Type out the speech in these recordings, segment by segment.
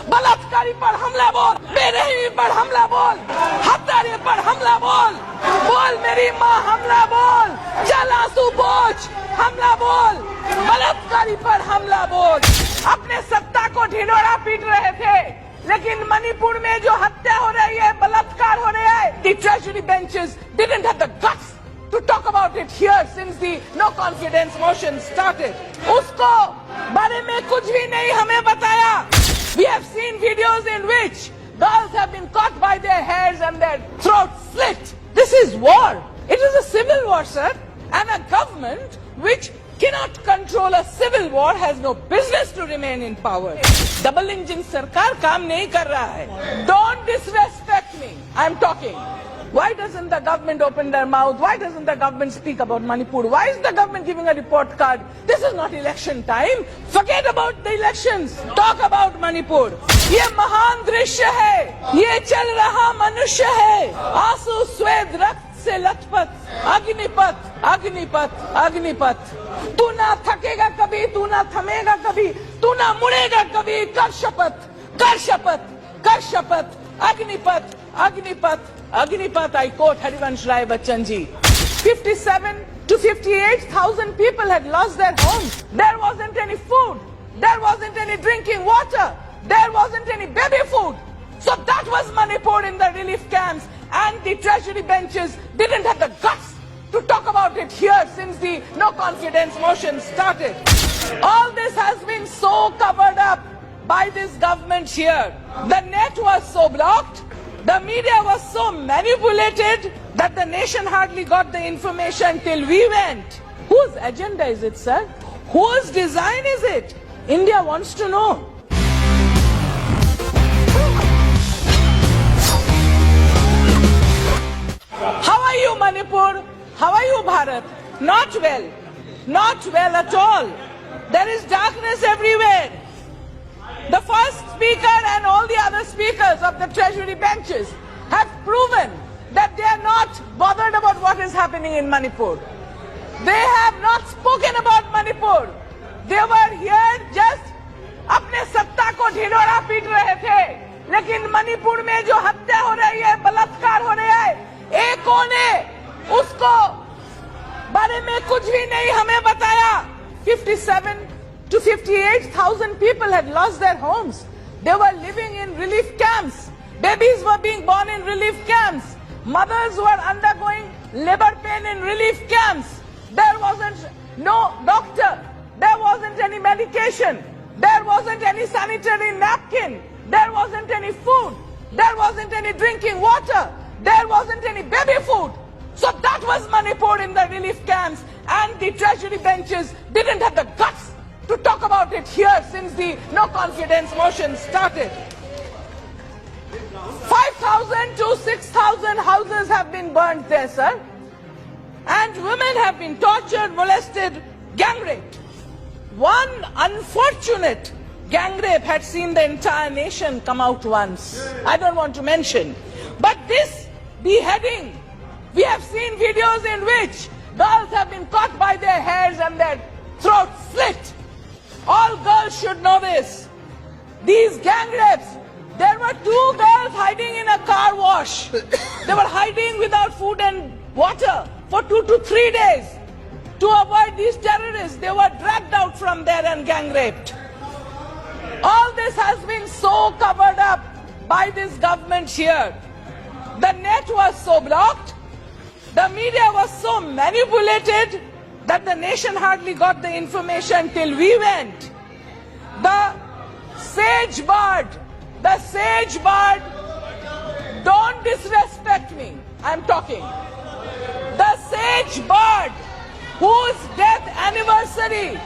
बलात्कारी पर हमला बोल, बेरहमी पर हमला बोल, हत्यारे पर हमला बोल, बोल मेरी माँ हमला बोल, चल आंसू पोंछ हमला बोल, बलात्कारी पर हमला बोल। अपने सत्ता को ढिंढोरा पीट रहे थे, लेकिन मणिपुर में जो हत्या हो रही है, बलात्कार हो रहा है, the treasury benches didn't have the guts to talk about it here since the no confidence motion started. उसको बारे में कुछ भी नहीं हमें बताया। We have seen videos in which girls have been caught by their hairs and their throats slit. This is war. It is a civil war, sir. And a government which cannot control a civil war has no business to remain in power. Double engine सरकार काम नहीं कर रहा है. Don't disrespect me. I'm talking. Why doesn't the government open their mouth? Why doesn't the government speak about Manipur? Why is the government giving a report card? This is not election time. Forget about the elections. Talk about Manipur. ये महान दृश्य है. ये चल रहा मनुष्य है. आंसू स्वेद रक्त से लथपथ. अग्निपथ, अग्निपथ, अग्निपथ. तू ना थकेगा कभी, तू ना थमेगा कभी, तू ना मुड़ेगा कभी. कर शपथ, कर शपथ, कर शपथ. Agnipath, Agnipath, Agnipath. I quote Harivansh Rai Bachchan ji. 57 to 58,000 people had lost their homes. There wasn't any food. There wasn't any drinking water. There wasn't any baby food. So that was Manipur in the relief camps, and the treasury benches didn't have the guts to talk about it here since the no confidence motion started. All this has been so covered up by this government here. The net was so blocked, the media was so manipulated that the nation hardly got the information till we went. Whose agenda is it, sir? Whose design is it? India wants to know. How are you, Manipur? How are you, Bharat? Not well. Not well at all. There is darkness everywhere. The first speaker and all the other speakers of the treasury benches have proven that they are not bothered about what is happening in Manipur. They have not spoken about Manipur. They were here just अपने सत्ता को ढिंढोरा पीट रहे थे, लेकिन मणिपुर में जो हत्या हो रही है, बलात्कार हो रहा है, एको ने उसको बारे में कुछ भी नहीं हमें बताया. 57 to 58,000 people had lost their homes. They were living in relief camps. Babies were being born in relief camps. Mothers were undergoing labor pain in relief camps. There wasn't no doctor. There wasn't any medication. There wasn't any sanitary napkin. There wasn't any food. There wasn't any drinking water. There wasn't any baby food. So that was Manipur in the relief camps, and the treasury benches didn't have the guts to talk about it here since the no confidence motion started. 5,000 to 6,000 houses have been burnt there, sir. And women have been tortured, molested, gang raped. One unfortunate gang rape had seen the entire nation come out once. I don't want to mention. But this beheading, we have seen videos in which girls have been caught by their hairs and their throats slit. All girls should know this. These gang rapes, there were 2 girls hiding in a car wash. They were hiding without food and water for 2 to 3 days. To avoid these terrorists, they were dragged out from there and gang raped. All this has been so covered up by this government here. The net was so blocked, the media was so manipulated that the nation hardly got the information till we went. The sage bird, don't disrespect me, I'm talking. The sage bird, whose death anniversary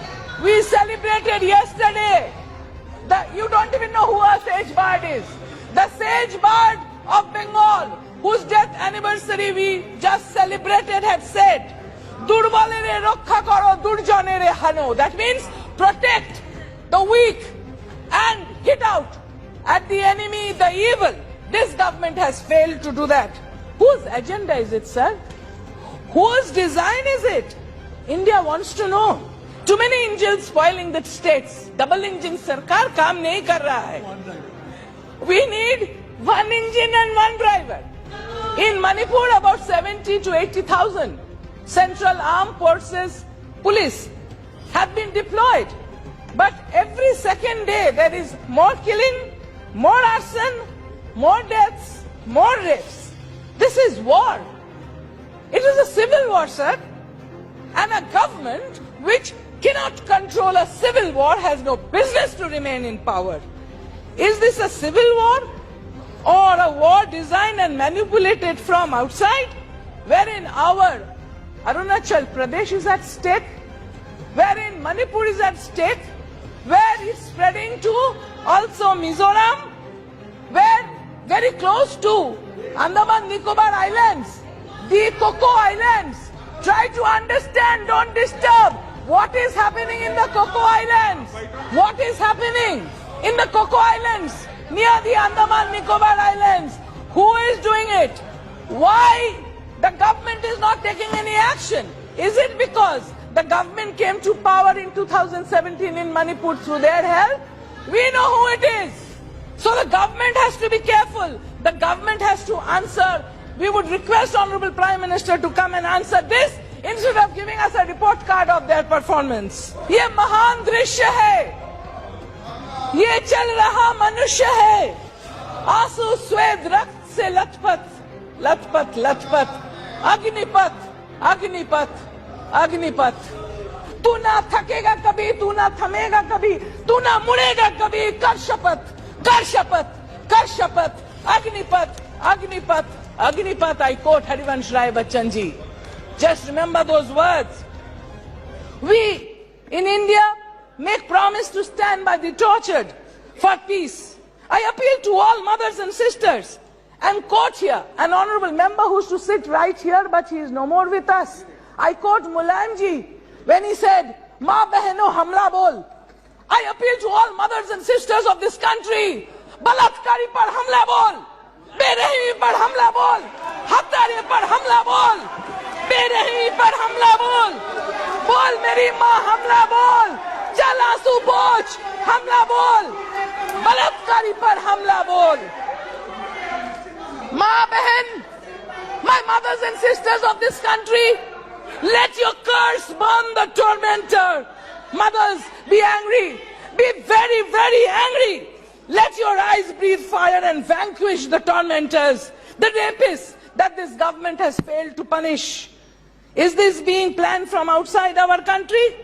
we celebrated yesterday. You don't even know who a sage bird is. The sage bird of Bengal, whose death anniversary we just celebrated, had said, Durbalere rokha karo, durjanere hano. That means protect the weak and hit out at the enemy, the evil. This government has failed to do that. Whose agenda is it, sir? Whose design is it? India wants to know. Too many engines spoiling the states. Double engine sarkar काम नहीं कर रहा है. we need one engine and one driver. In Manipur, about 70 to 80,000 Central Armed Forces police have been deployed. But every second day there is more killing, more arson, more deaths, more rapes. This is war. It is a civil war, sir. And a government which cannot control a civil war has no business to remain in power. Is this a civil war or a war designed and manipulated from outside, wherein our Arunachal Pradesh is at stake, wherein Manipur is at stake, where it's spreading to also Mizoram, where very close to Andaman Nicobar Islands, the Coco Islands. Try to understand, don't disturb. What is happening in the Coco Islands? What is happening in the Coco Islands near the Andaman Nicobar Islands? Who is doing it? Why the government is not taking any action? Is it because the government came to power in 2017 in Manipur through their help? We know who it is. So the government has to be careful. The government has to answer. We would request Honorable Prime Minister to come and answer this instead of giving us a report card of their performance. ये महान दृश्य है, ये चल रहा मनुष्य है, आंसू स्वेद रक्त से लथपथ, लथपथ, लथपथ, अग्निपथ, अग्निपथ, अग्निपथ. तू ना थकेगा कभी, तू ना थमेगा कभी, तू ना मुड़ेगा कभी. कर शपथ, कर शपथ, कर शपथ. Agnipath, Agnipath, Agnipath. I quote Harivansh Rai Bachchan ji. Just remember those words. We in India make promise to stand by the tortured for peace. I appeal to all mothers and sisters and quote here an honorable member who used to sit right here, but he is no more with us. I quote Mulayam ji when he said, "Ma behno hamla bol." I appeal to all mothers and sisters of this country. बलात्कारी पर हमला बोल, बेरहमी पर हमला बोल, हत्यारे पर हमला बोल, बेरहमी पर हमला बोल, बोल मेरी माँ हमला बोल, चल आंसू पोंछ हमला बोल, बलात्कारी पर हमला बोल. माँ बहन, my mothers and sisters of this country, let your curse burn the tormentor. Mothers, be angry, be very, very angry. Let your eyes breathe fire and vanquish the tormentors, the rapists that this government has failed to punish. Is this being planned from outside our country?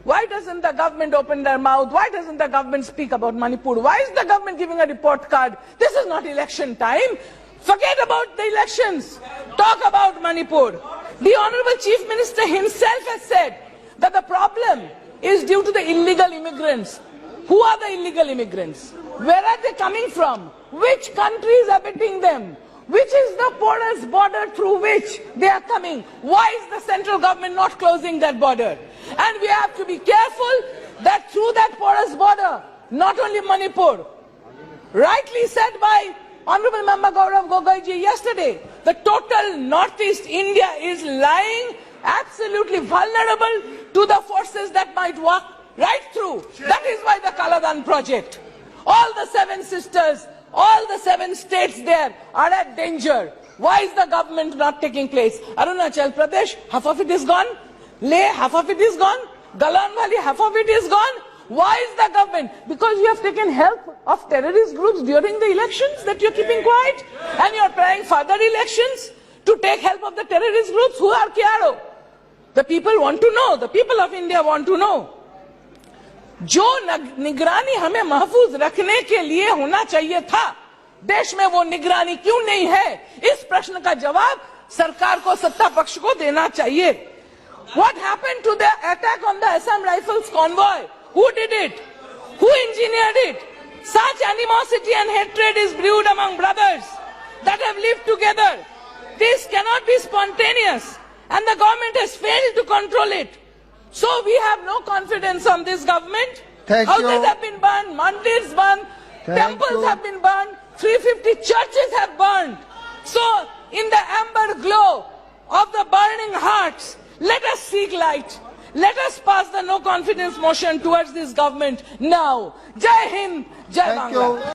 Why doesn't the government open their mouth? Why doesn't the government speak about Manipur? Why is the government giving a report card? This is not election time. Forget about the elections. Talk about Manipur. The Honorable Chief Minister himself has said that the problem is due to the illegal immigrants. Who are the illegal immigrants? Where are they coming from? Which country is abetting them? Which is the porous border through which they are coming? Why is the central government not closing that border? And we have to be careful that through that porous border, not only Manipur, rightly said by Honorable Member Gaurav Gogoi ji yesterday, the total northeast India is lying absolutely vulnerable to the forces that might walk right through. That is why the Kaladan project. All the 7 sisters, all the 7 states there are at danger. Why is the government not taking place? Arunachal Pradesh, half of it is gone. Leh, half of it is gone. Galan Valley, half of it is gone. Why is the government? Because you have taken help of terrorist groups during the elections that you are keeping quiet, and you are planning further elections to take help of the terrorist groups. Who are Kiaro? The people want to know. The people of India want to know. जो निगरानी हमें महफूज रखने के लिए होना चाहिए था, देश में वो निगरानी क्यों नहीं है? इस प्रश्न का जवाब सरकार को, सत्ता पक्ष को देना चाहिए. What happened to the attack on the Assam Rifles convoy? Who did it? Who engineered it? Such animosity and hatred is brewed among brothers that have lived together. This cannot be spontaneous, and the government has failed to control it. So we have no confidence on this government. Houses have been burned, mandirs burned, temples have been burned, 350 churches have burned. So in the amber glow of the burning hearts, let us seek light. Let us pass the no confidence motion towards this government now. Jai Hind, Jai Bangla.